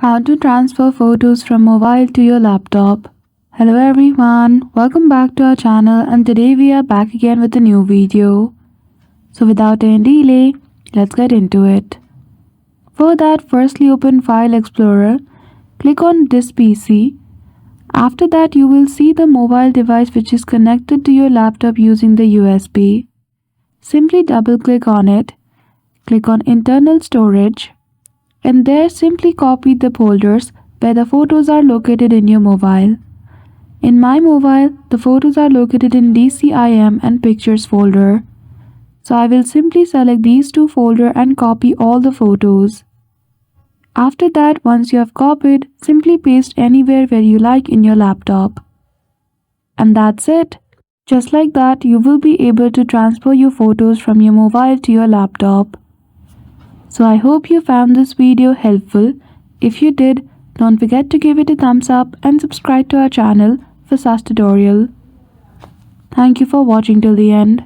How to transfer photos from mobile to your laptop. Hello everyone, welcome back to our channel and today we are back again with a new video. So without any delay, let's get into it. For that, firstly open File Explorer, click on this PC. After that you will see the mobile device which is connected to your laptop using the USB. Simply double click on it, click on Internal Storage, and there simply copy the folders where the photos are located in your mobile. In my mobile, the photos are located in DCIM and Pictures folder. So I will simply select these two folders and copy all the photos. After that, once you have copied, simply paste anywhere where you like in your laptop. And that's it. Just like that, you will be able to transfer your photos from your mobile to your laptop. So I hope you found this video helpful. If you did, don't forget to give it a thumbs up and subscribe to our channel for such tutorial. Thank you for watching till the end.